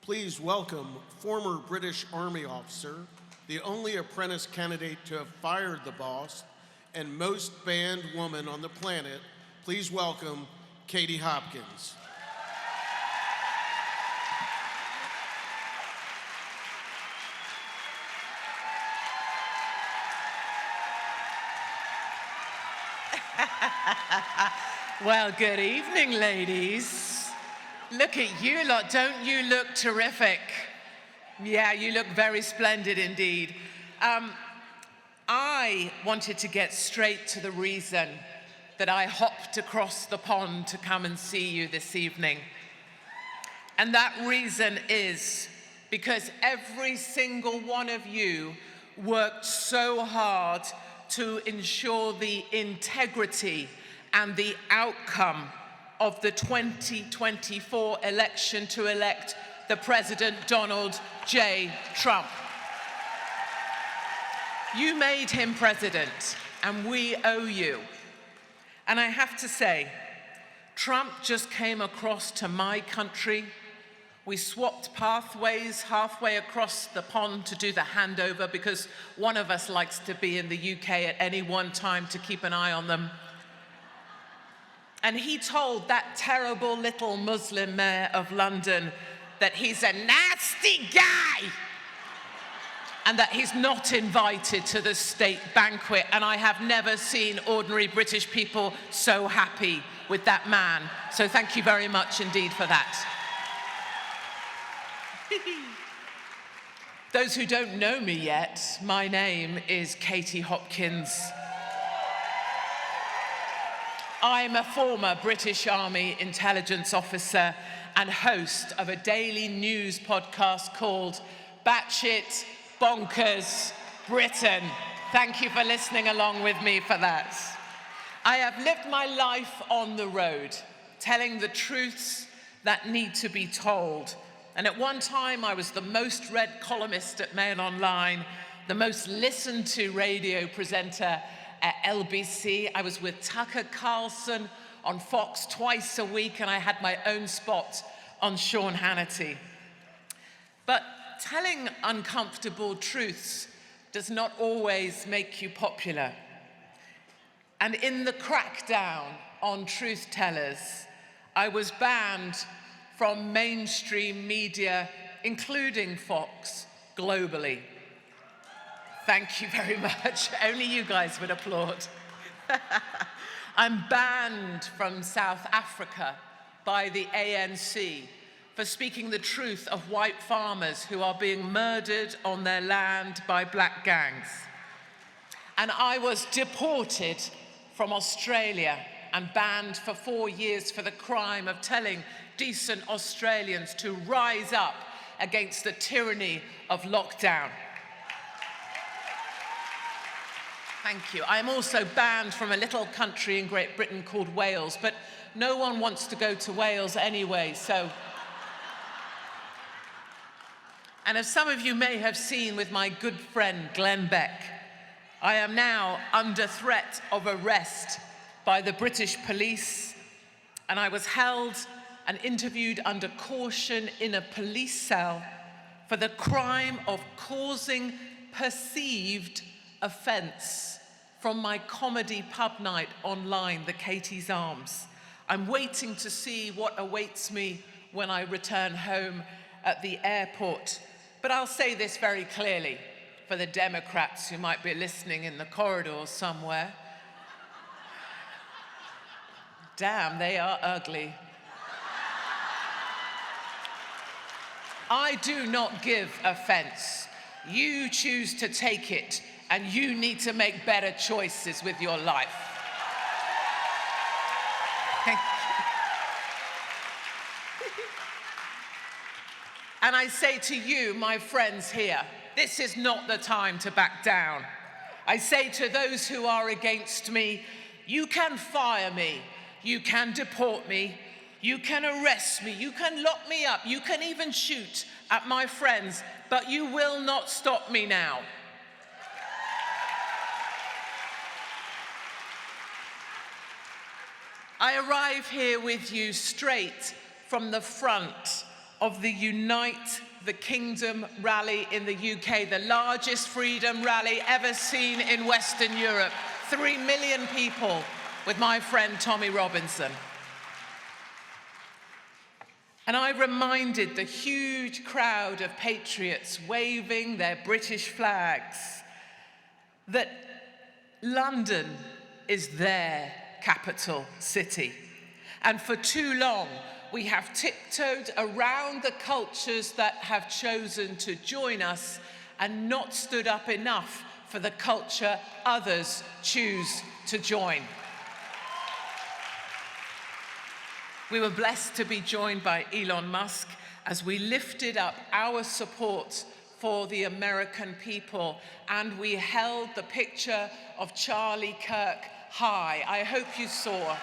Please welcome former British Army officer, the only apprentice candidate to have fired the boss, and most banned woman on the planet. Please welcome Katie Hopkins. Well, good evening, ladies. Look at you lot. Don't you look terrific? Yeah, you look very splendid indeed. I wanted to get straight to the reason that I hopped across the pond to come and see you this evening. And that reason is because every single one of you worked so hard to ensure the integrity and the outcome of the 2024 election to elect the President Donald J. Trump. You made him president, and we owe you. And I have to say, Trump just came across to my country. We swapped pathways halfway across the pond to do the handover because one of us likes to be in the UK at any one time to keep an eye on them. And he told that terrible little Muslim mayor of London that he's a nasty guy and that he's not invited to the state banquet. And I have never seen ordinary British people so happy with that man. So thank you very much indeed for that. Those who don't know me yet, my name is Katie Hopkins. I'm a former British Army intelligence officer and host of a daily news podcast called Batshit Bonkers Britain. Thank you for listening along with me for that. I have lived my life on the road, telling the truths that need to be told. And at one time, I was the most read columnist at Mail Online, the most listened to radio presenter at LBC. I was with Tucker Carlson on Fox twice a week, and I had my own spot on Sean Hannity. But telling uncomfortable truths does not always make you popular. And in the crackdown on truth tellers, I was banned from mainstream media, including Fox, globally. Thank you very much. Only you guys would applaud. I'm banned from South Africa by the ANC for speaking the truth of white farmers who are being murdered on their land by black gangs. And I was deported from Australia and banned for 4 years for the crime of telling decent Australians to rise up against the tyranny of lockdown. Thank you. I am also banned from a little country in Great Britain called Wales, but no one wants to go to Wales anyway, so. And as some of you may have seen with my good friend Glenn Beck, I am now under threat of arrest by the British police, and I was held and interviewed under caution in a police cell for the crime of causing perceived offence from my comedy pub night online, The Katie's Arms. I'm waiting to see what awaits me when I return home at the airport. But I'll say this very clearly for the Democrats who might be listening in the corridors somewhere. Damn, they are ugly. I do not give offense. You choose to take it, and you need to make better choices with your life. Thank you. And I say to you, my friends here, this is not the time to back down. I say to those who are against me, you can fire me, you can deport me, you can arrest me, you can lock me up, you can even shoot at my friends, but you will not stop me now. I arrive here with you straight from the front of the Unite the Kingdom rally in the UK, the largest freedom rally ever seen in Western Europe. 3 million people with my friend Tommy Robinson. And I reminded the huge crowd of patriots waving their British flags that London is their capital city. And for too long, we have tiptoed around the cultures that have chosen to join us and not stood up enough for the culture others choose to join. We were blessed to be joined by Elon Musk as we lifted up our support for the American people, and we held the picture of Charlie Kirk high. I hope you saw.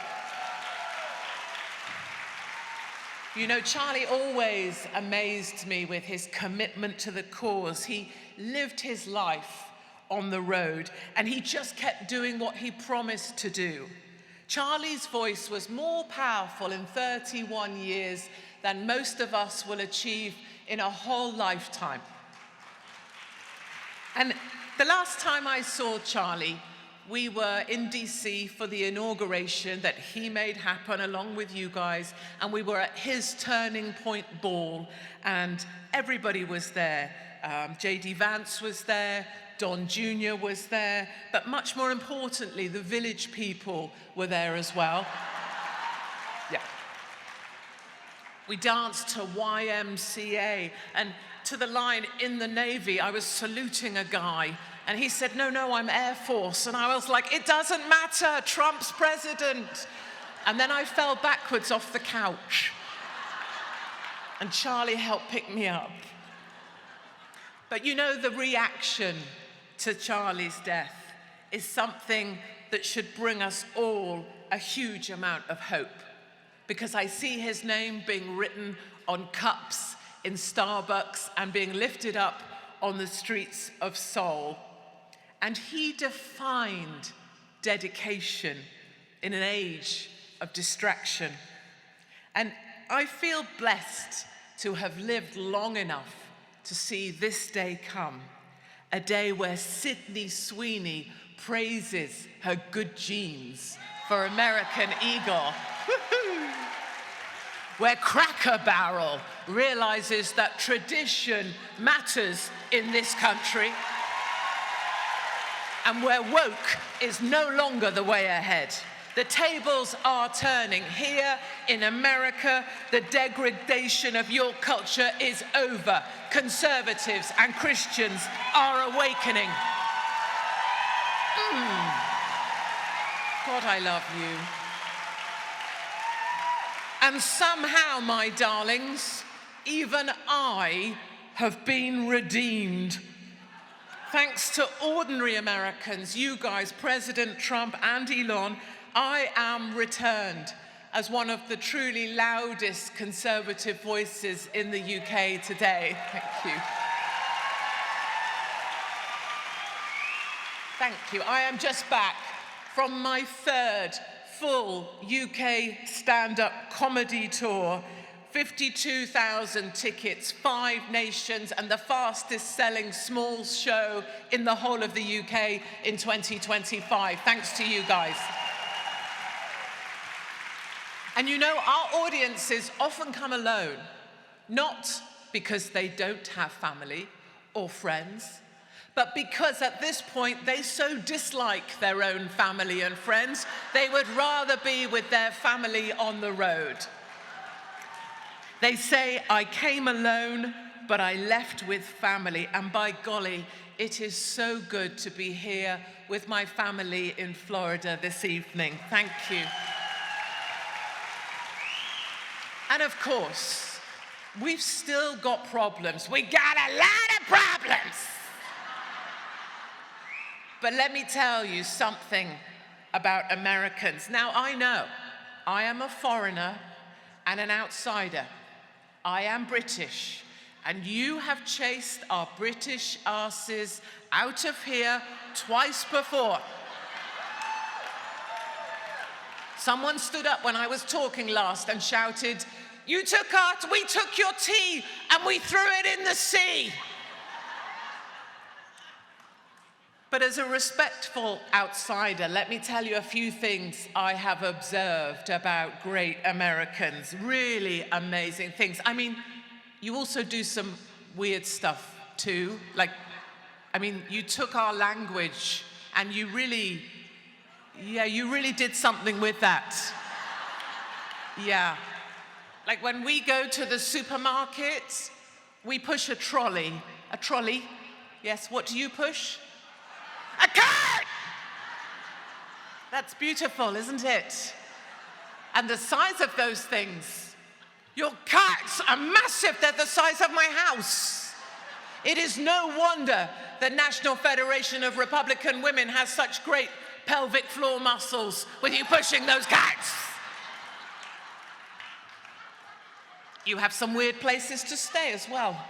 You know, Charlie always amazed me with his commitment to the cause. He lived his life on the road, and he just kept doing what he promised to do. Charlie's voice was more powerful in 31 years than most of us will achieve in a whole lifetime. And the last time I saw Charlie, we were in DC for the inauguration that he made happen along with you guys, and we were at his Turning Point ball, and everybody was there. J.D. Vance was there, Don Jr. was there, but much more importantly, the village people were there as well. Yeah. We danced to YMCA, and to the line in the Navy, I was saluting a guy, and he said, no, I'm Air Force. And I was like, it doesn't matter, Trump's president. And then I fell backwards off the couch, and Charlie helped pick me up. But you know, the reaction to Charlie's death is something that should bring us all a huge amount of hope, because I see his name being written on cups in Starbucks and being lifted up on the streets of Seoul. And he defined dedication in an age of distraction. And I feel blessed to have lived long enough to see this day come, a day where Sydney Sweeney praises her good genes for American Eagle, where Cracker Barrel realizes that tradition matters in this country, and where woke is no longer the way ahead. The tables are turning. Here in America, the degradation of your culture is over. Conservatives and Christians are awakening. God, I love you. And somehow, my darlings, even I have been redeemed. Thanks to ordinary Americans, you guys, President Trump and Elon, I am returned as one of the truly loudest conservative voices in the UK today. Thank you. Thank you. I am just back from my third full UK stand-up comedy tour. 52,000 tickets, 5 nations, and the fastest selling small show in the whole of the UK in 2025. Thanks to you guys. And you know, our audiences often come alone, not because they don't have family or friends, but because at this point they so dislike their own family and friends, they would rather be with their family on the road. They say, I came alone, but I left with family. And by golly, it is so good to be here with my family in Florida this evening. Thank you. And of course, we've still got problems. We got a lot of problems. But let me tell you something about Americans. Now, I know I am a foreigner and an outsider. I am British, and you have chased our British asses out of here twice before. Someone stood up when I was talking last and shouted, We took your tea and we threw it in the sea. But as a respectful outsider, let me tell you a few things I have observed about great Americans. Really amazing things. I mean, you also do some weird stuff too. You took our language and you really did something with that. Yeah. Like when we go to the supermarket, we push a trolley. A trolley? Yes, what do you push? A cart! That's beautiful, isn't it? And the size of those things, your carts are massive. They're the size of my house. It is no wonder the National Federation of Republican Women has such great pelvic floor muscles with you pushing those carts. You have some weird places to stay as well.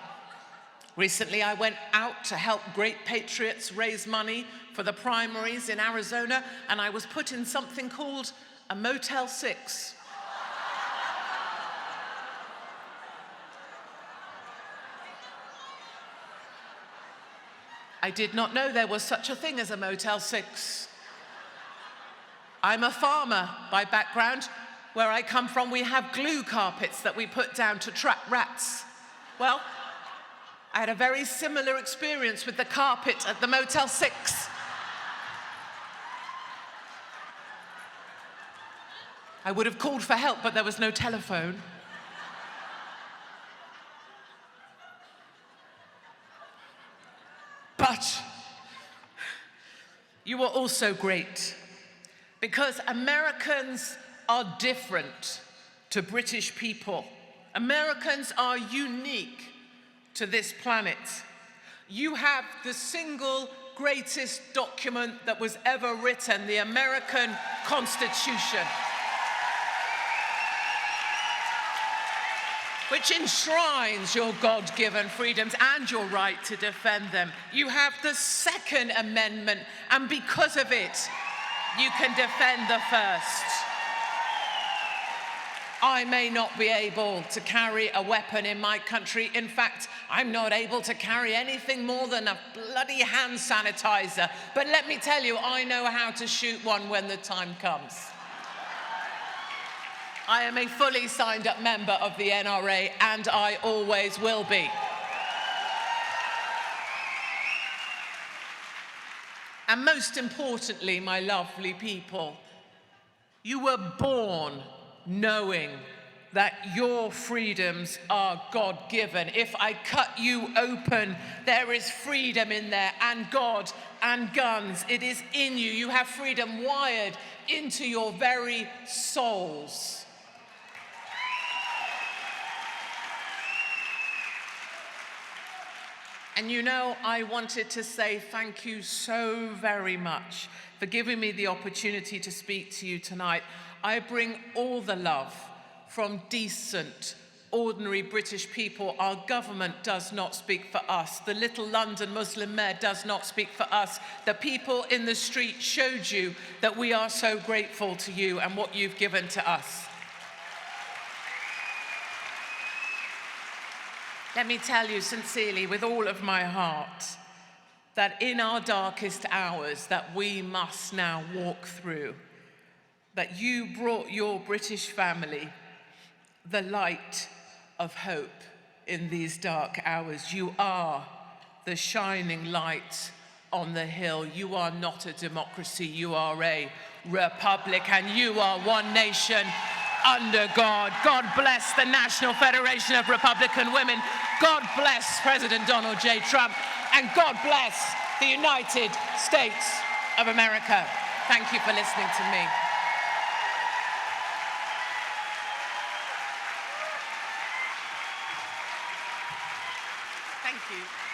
Recently, I went out to help Great Patriots raise money for the primaries in Arizona, and I was put in something called a Motel 6. I did not know there was such a thing as a Motel 6. I'm a farmer by background. Where I come from, we have glue carpets that we put down to trap rats. Well, I had a very similar experience with the carpet at the Motel 6. I would have called for help, but there was no telephone. But you were also great, because Americans are different to British people. Americans are unique to this planet. You have the single greatest document that was ever written, the American Constitution, which enshrines your God-given freedoms and your right to defend them. You have the Second Amendment, and because of it, you can defend the First. I may not be able to carry a weapon in my country. In fact, I'm not able to carry anything more than a bloody hand sanitizer. But let me tell you, I know how to shoot one when the time comes. I am a fully signed up member of the NRA, and I always will be. And most importantly, my lovely people, you were born knowing that your freedoms are God-given. If I cut you open, there is freedom in there, and God and guns. It is in you. You have freedom wired into your very souls. And you know, I wanted to say thank you so very much for giving me the opportunity to speak to you tonight. I bring all the love from decent, ordinary British people. Our government does not speak for us. The Little London Muslim mayor does not speak for us. The people in the street showed you that we are so grateful to you and what you've given to us. Let me tell you sincerely, with all of my heart, that in our darkest hours that we must now walk through, that you brought your British family the light of hope in these dark hours. You are the shining light on the hill. You are not a democracy, you are a republic, and you are one nation under God. God bless the National Federation of Republican Women. God bless President Donald J. Trump. And God bless the United States of America. Thank you for listening to me. Thank you.